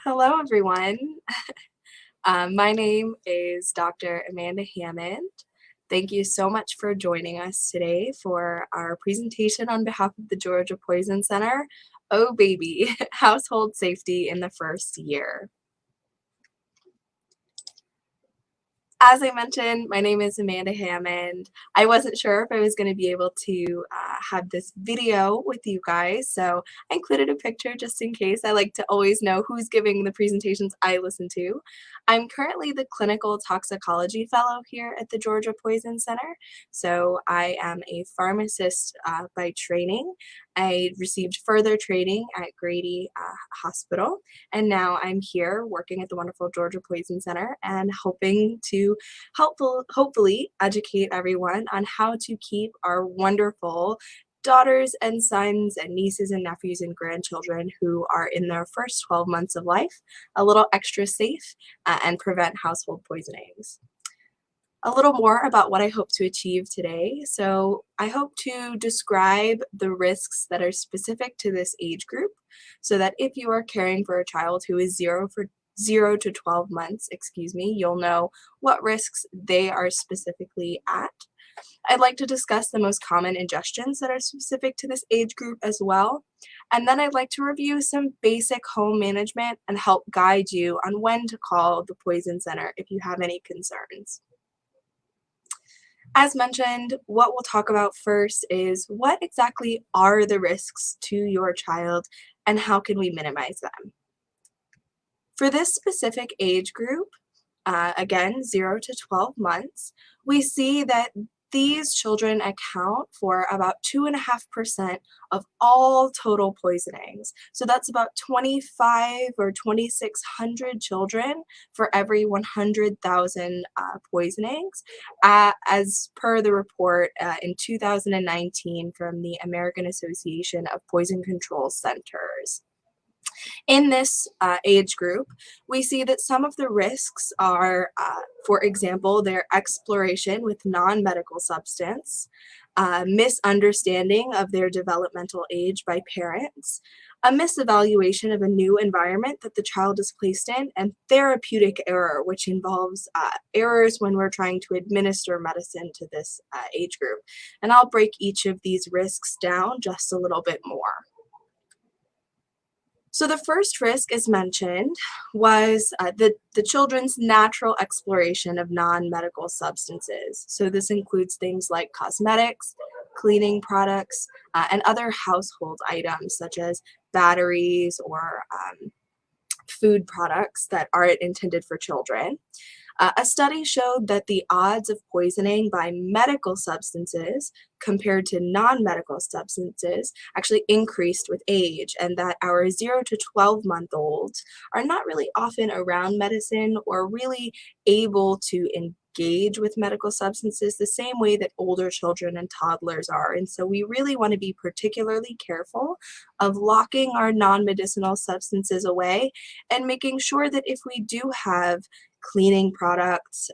Hello, everyone. My name is Dr. Amanda Hammond. Thank you so much for joining us today for our presentation on behalf of the Georgia Poison Center. Oh, baby, household safety in the first year. As I mentioned, my name is Amanda Hammond. I wasn't sure if I was going to be able to have this video with you guys, so I included a picture just in case. I like to always know who's giving the presentations I listen to. I'm currently the Clinical Toxicology Fellow here at the Georgia Poison Center, so I am a pharmacist by training. I received further training at Grady Hospital, and now I'm here working at the wonderful Georgia Poison Center and hoping to hopefully educate everyone on how to keep our wonderful daughters and sons and nieces and nephews and grandchildren who are in their first 12 months of life a little extra safe and prevent household poisonings. A little more about what I hope to achieve today. So I hope to describe the risks that are specific to this age group so that if you are caring for a child who is 0 to 12 months, you'll know what risks they are specifically at. I'd like to discuss the most common ingestions that are specific to this age group as well. And then I'd like to review some basic home management and help guide you on when to call the Poison Center if you have any concerns. As mentioned, what we'll talk about first is what exactly are the risks to your child and how can we minimize them. For this specific age group, again, 0 to 12 months, we see that these children account for about 2.5% of all total poisonings. So that's about 25 or 2,600 children for every 100,000 poisonings, as per the report in 2019 from the American Association of Poison Control Centers. In this age group, we see that some of the risks are, for example, their exploration with non-medical substance, misunderstanding of their developmental age by parents, a misevaluation of a new environment that the child is placed in, and therapeutic error, which involves errors when we're trying to administer medicine to this age group. And I'll break each of these risks down just a little bit more. So the first risk, as mentioned, was the children's natural exploration of non-medical substances. So this includes things like cosmetics, cleaning products, and other household items such as batteries or food products that aren't intended for children. A study showed that the odds of poisoning by medical substances compared to non-medical substances actually increased with age, and that our 0 to 12-month-olds are not really often around medicine or really able to engage with medical substances the same way that older children and toddlers are. And so we really want to be particularly careful of locking our non-medicinal substances away and making sure that if we do have cleaning products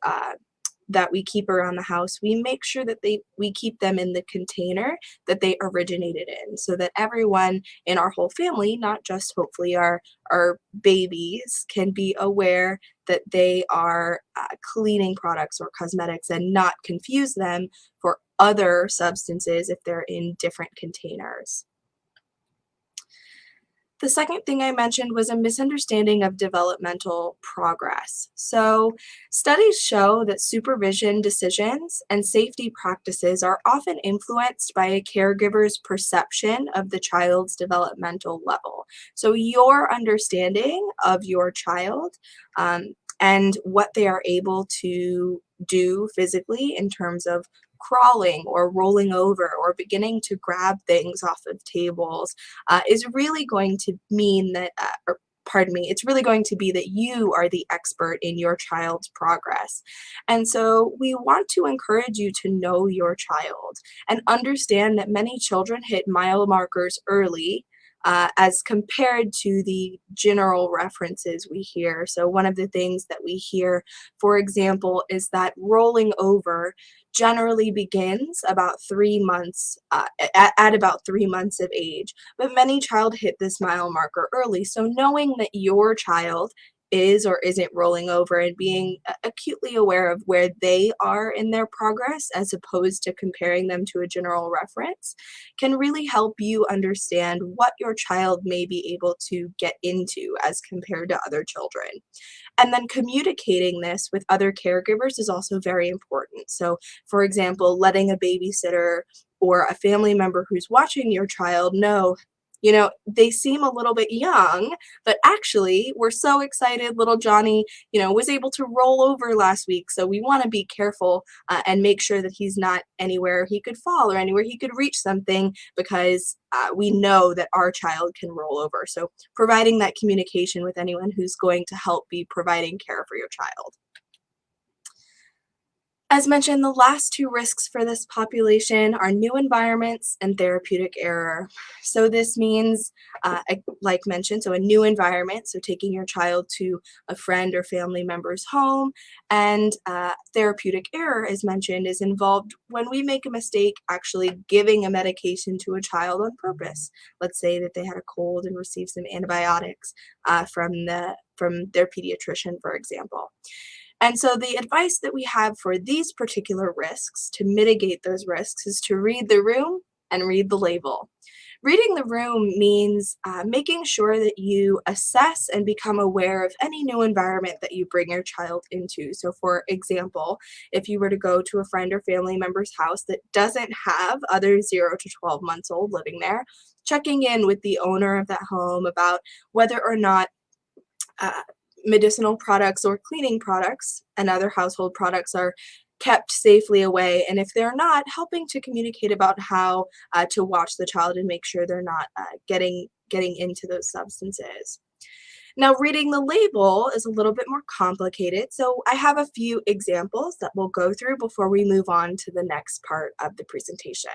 that we keep around the house, we make sure that we keep them in the container that they originated in, so that everyone in our whole family, not just hopefully our babies, can be aware that they are cleaning products or cosmetics and not confuse them for other substances if they're in different containers. The second thing I mentioned was a misunderstanding of developmental progress. So studies show that supervision decisions and safety practices are often influenced by a caregiver's perception of the child's developmental level. So your understanding of your child and what they are able to do physically in terms of crawling or rolling over or beginning to grab things off of tables is really going to mean that, it's really going to be that you are the expert in your child's progress. And so we want to encourage you to know your child and understand that many children hit mile markers early, as compared to the general references we hear. So one of the things that we hear, for example, is that rolling over generally begins about 3 months, at about 3 months of age, but many child hit this mile marker early. So knowing that your child is or isn't rolling over and being acutely aware of where they are in their progress as opposed to comparing them to a general reference can really help you understand what your child may be able to get into as compared to other children. And then communicating this with other caregivers is also very important. So, for example, letting a babysitter or a family member who's watching your child know, they seem a little bit young, but actually, we're so excited. Little Johnny, was able to roll over last week. So we want to be careful and make sure that he's not anywhere he could fall or anywhere he could reach something because we know that our child can roll over. So providing that communication with anyone who's going to help be providing care for your child. As mentioned, the last two risks for this population are new environments and therapeutic error. So this means, like mentioned, so a new environment, so taking your child to a friend or family member's home, and therapeutic error, as mentioned, is involved when we make a mistake actually giving a medication to a child on purpose. Let's say that they had a cold and received some antibiotics from their pediatrician, for example. And so the advice that we have for these particular risks to mitigate those risks is to read the room and read the label. Reading the room means making sure that you assess and become aware of any new environment that you bring your child into. So for example, if you were to go to a friend or family member's house that doesn't have other 0 to 12 months old living there, checking in with the owner of that home about whether or not uh, medicinal products or cleaning products and other household products are kept safely away. And if they're not, helping to communicate about how to watch the child and make sure they're not getting into those substances. Now, reading the label is a little bit more complicated, so I have a few examples that we'll go through before we move on to the next part of the presentation.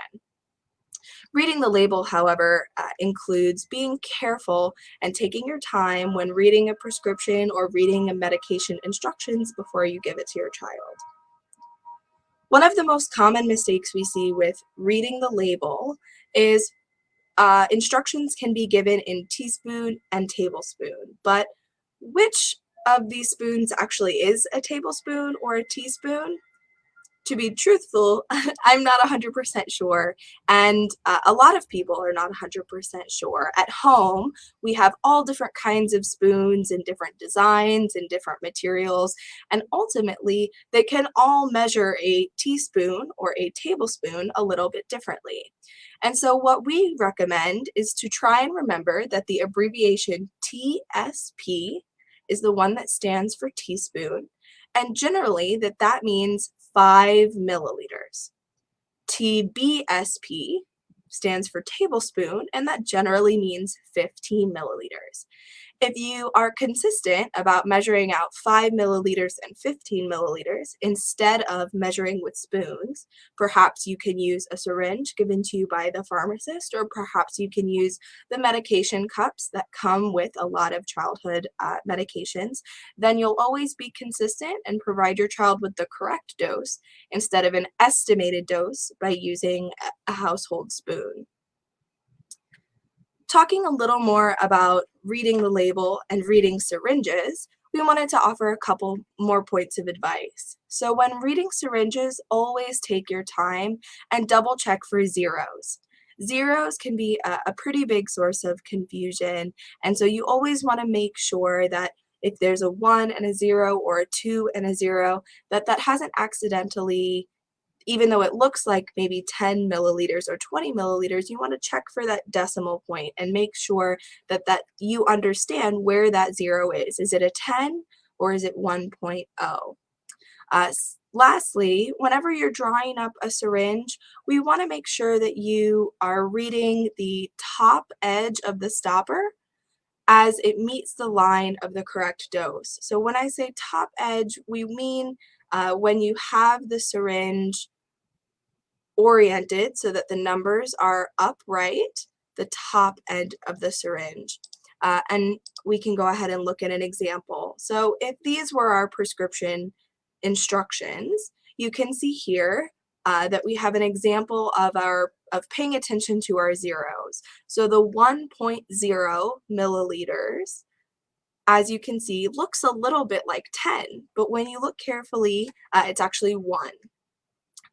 Reading the label, however, includes being careful and taking your time when reading a prescription or reading a medication instructions before you give it to your child. One of the most common mistakes we see with reading the label is instructions can be given in teaspoon and tablespoon, but which of these spoons actually is a tablespoon or a teaspoon? To be truthful, I'm not 100% sure, and a lot of people are not 100% sure. At home, we have all different kinds of spoons and different designs and different materials, and ultimately, they can all measure a teaspoon or a tablespoon a little bit differently. And so what we recommend is to try and remember that the abbreviation TSP is the one that stands for teaspoon, and generally that means 5 milliliters. TBSP stands for tablespoon, and that generally means 15 milliliters. If you are consistent about measuring out 5 milliliters and 15 milliliters instead of measuring with spoons, perhaps you can use a syringe given to you by the pharmacist, or perhaps you can use the medication cups that come with a lot of childhood medications. Then you'll always be consistent and provide your child with the correct dose instead of an estimated dose by using a household spoon. Talking a little more about reading the label and reading syringes, we wanted to offer a couple more points of advice. So when reading syringes, always take your time and double check for zeros. Zeros can be a pretty big source of confusion, and so you always want to make sure that if there's a 1 and a 0 or a 2 and a 0, that hasn't accidentally, even though it looks like maybe 10 milliliters or 20 milliliters, you want to check for that decimal point and make sure that you understand where that 0 is. Is it a 10 or is it 1.0? Lastly, whenever you're drawing up a syringe, we want to make sure that you are reading the top edge of the stopper as it meets the line of the correct dose. So when I say top edge, we mean when you have the syringe oriented so that the numbers are upright the top end of the syringe. And we can go ahead and look at an example. So if these were our prescription instructions, you can see here that we have an example of paying attention to our zeros. So the 1.0 milliliters, as you can see, looks a little bit like 10, but when you look carefully, it's actually 1.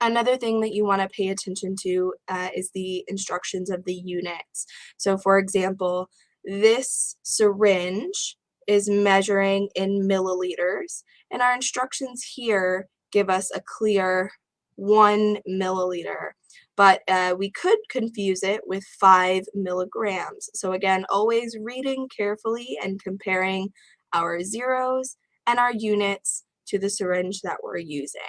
Another thing that you want to pay attention to is the instructions of the units. So for example, this syringe is measuring in milliliters, and our instructions here give us a clear 1 milliliter. But we could confuse it with 5 milligrams. So again, always reading carefully and comparing our zeros and our units to the syringe that we're using.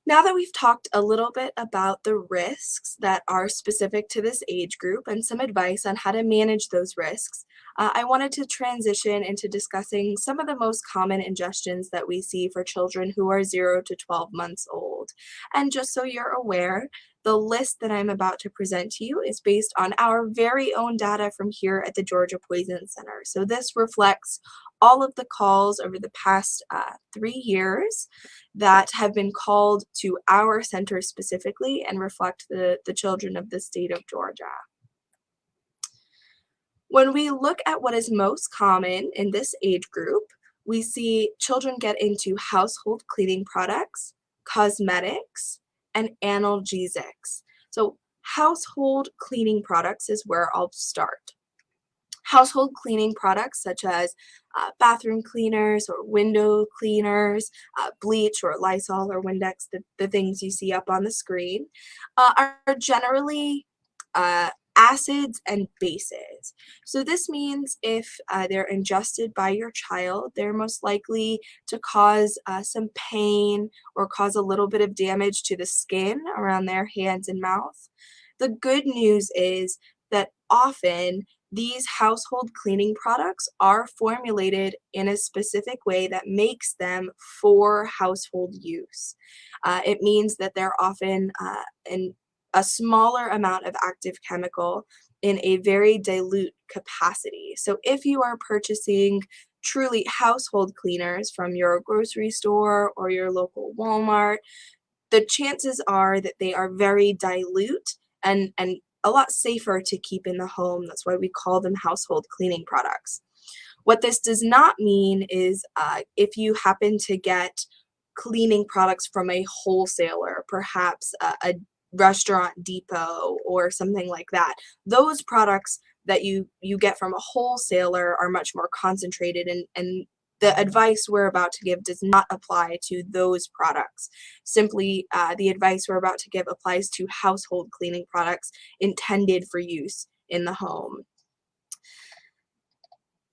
Now that we've talked a little bit about the risks that are specific to this age group and some advice on how to manage those risks, I wanted to transition into discussing some of the most common ingestions that we see for children who are 0 to 12 months old. And just so you're aware, the list that I'm about to present to you is based on our very own data from here at the Georgia Poison Center. So this reflects all of the calls over the past 3 years that have been called to our center specifically and reflect the children of the state of Georgia. When we look at what is most common in this age group, we see children get into household cleaning products, cosmetics, and analgesics. So household cleaning products is where I'll start. Household cleaning products such as bathroom cleaners or window cleaners, bleach or Lysol or Windex, the things you see up on the screen, are generally acids and bases. So this means if they're ingested by your child, they're most likely to cause some pain or cause a little bit of damage to the skin around their hands and mouth. The good news is that often these household cleaning products are formulated in a specific way that makes them for household use. It means that they're often in a smaller amount of active chemical in a very dilute capacity. So if you are purchasing truly household cleaners from your grocery store or your local Walmart, the chances are that they are very dilute and a lot safer to keep in the home. That's why we call them household cleaning products. What this does not mean is if you happen to get cleaning products from a wholesaler, perhaps a restaurant depot or something like that, those products that you get from a wholesaler are much more concentrated, and the advice we're about to give does not apply to those products. Simply, the advice we're about to give applies to household cleaning products intended for use in the home.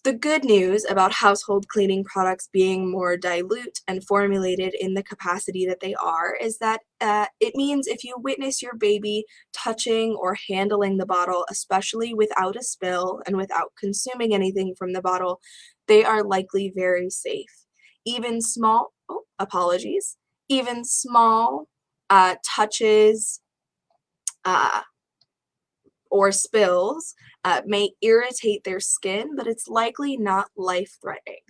The good news about household cleaning products being more dilute and formulated in the capacity that they are is that it means if you witness your baby touching or handling the bottle, especially without a spill and without consuming anything from the bottle, they are likely very safe. Even small, even small touches or spills may irritate their skin, but it's likely not life-threatening.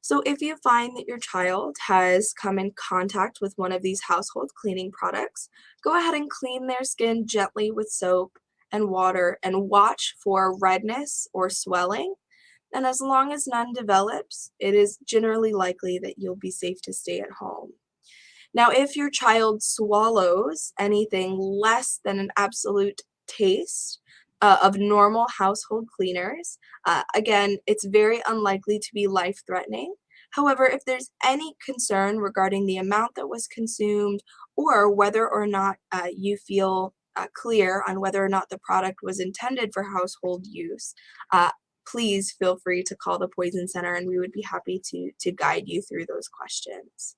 So if you find that your child has come in contact with one of these household cleaning products, go ahead and clean their skin gently with soap and water and watch for redness or swelling. And as long as none develops, it is generally likely that you'll be safe to stay at home. Now, if your child swallows anything less than an absolute taste of normal household cleaners, again, it's very unlikely to be life-threatening. However, if there's any concern regarding the amount that was consumed or whether or not you feel clear on whether or not the product was intended for household use, please feel free to call the Poison Center and we would be happy to guide you through those questions.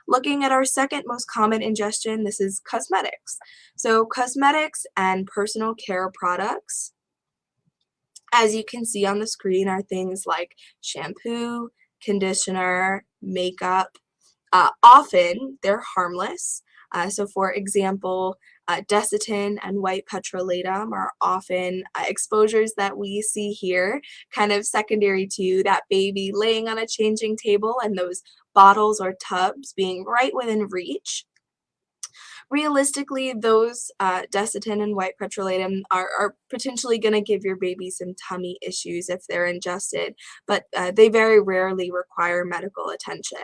Looking at our second most common ingestion, this is cosmetics. So cosmetics and personal care products, as you can see on the screen, are things like shampoo, conditioner, makeup. Often they're harmless. So for example, Desitin and white petrolatum are often exposures that we see here, kind of secondary to that baby laying on a changing table and those bottles or tubs being right within reach. Realistically, those Desitin and white petrolatum are potentially going to give your baby some tummy issues if they're ingested, but they very rarely require medical attention.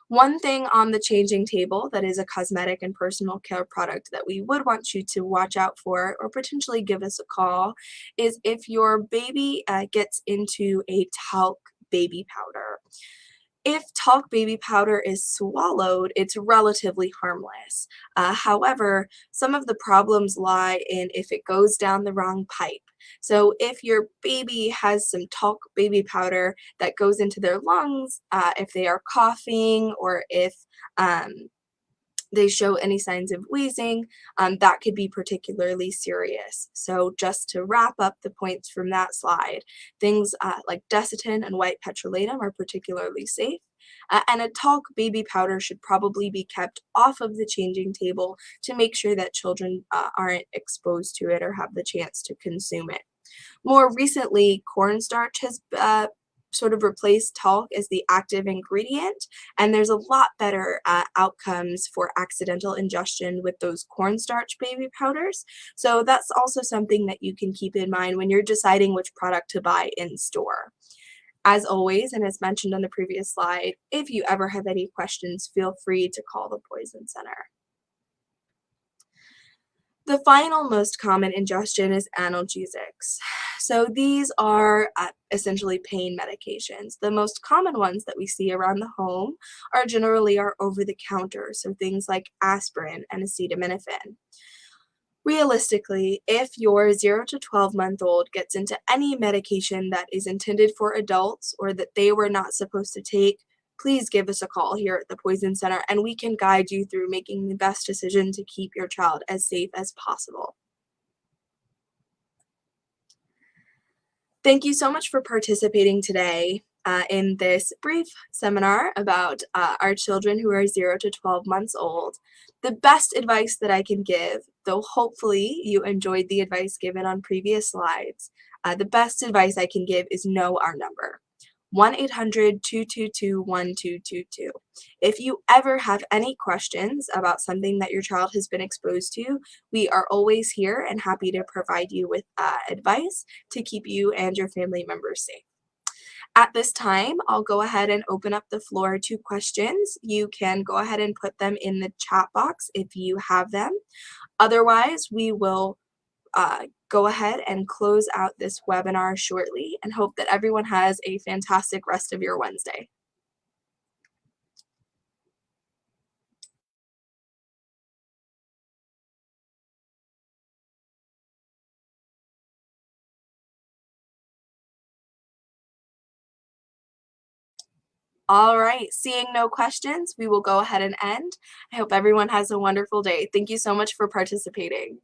One thing on the changing table that is a cosmetic and personal care product that we would want you to watch out for or potentially give us a call is if your baby gets into a talc baby powder. If talc baby powder is swallowed, it's relatively harmless. However, some of the problems lie in if it goes down the wrong pipe. So if your baby has some talc baby powder that goes into their lungs, if they are coughing or if um, they show any signs of wheezing, that could be particularly serious. So just to wrap up the points from that slide, things like Desitin and white petrolatum are particularly safe. And a talc baby powder should probably be kept off of the changing table to make sure that children aren't exposed to it or have the chance to consume it. More recently, cornstarch has sort of replaced talc as the active ingredient, and there's a lot better outcomes for accidental ingestion with those cornstarch baby powders. So that's also something that you can keep in mind when you're deciding which product to buy in store. As always, and as mentioned on the previous slide, if you ever have any questions, feel free to call the Poison Center. The final most common ingestion is analgesics. So these are essentially pain medications. The most common ones that we see around the home are generally our over-the-counter, so things like aspirin and acetaminophen. Realistically, if your 0 to 12-month-old gets into any medication that is intended for adults or that they were not supposed to take, please give us a call here at the Poison Center and we can guide you through making the best decision to keep your child as safe as possible. Thank you so much for participating today in this brief seminar about our children who are 0 to 12 months old. The best advice that I can give, though hopefully you enjoyed the advice given on previous slides, the best advice I can give is know our number. 1-800-222-1222. If you ever have any questions about something that your child has been exposed to, we are always here and happy to provide you with advice to keep you and your family members safe. At this time, I'll go ahead and open up the floor to questions. You can go ahead and put them in the chat box if you have them. Otherwise, we will go ahead and close out this webinar shortly and hope that everyone has a fantastic rest of your Wednesday. All right, seeing no questions, we will go ahead and end. I hope everyone has a wonderful day. Thank you so much for participating.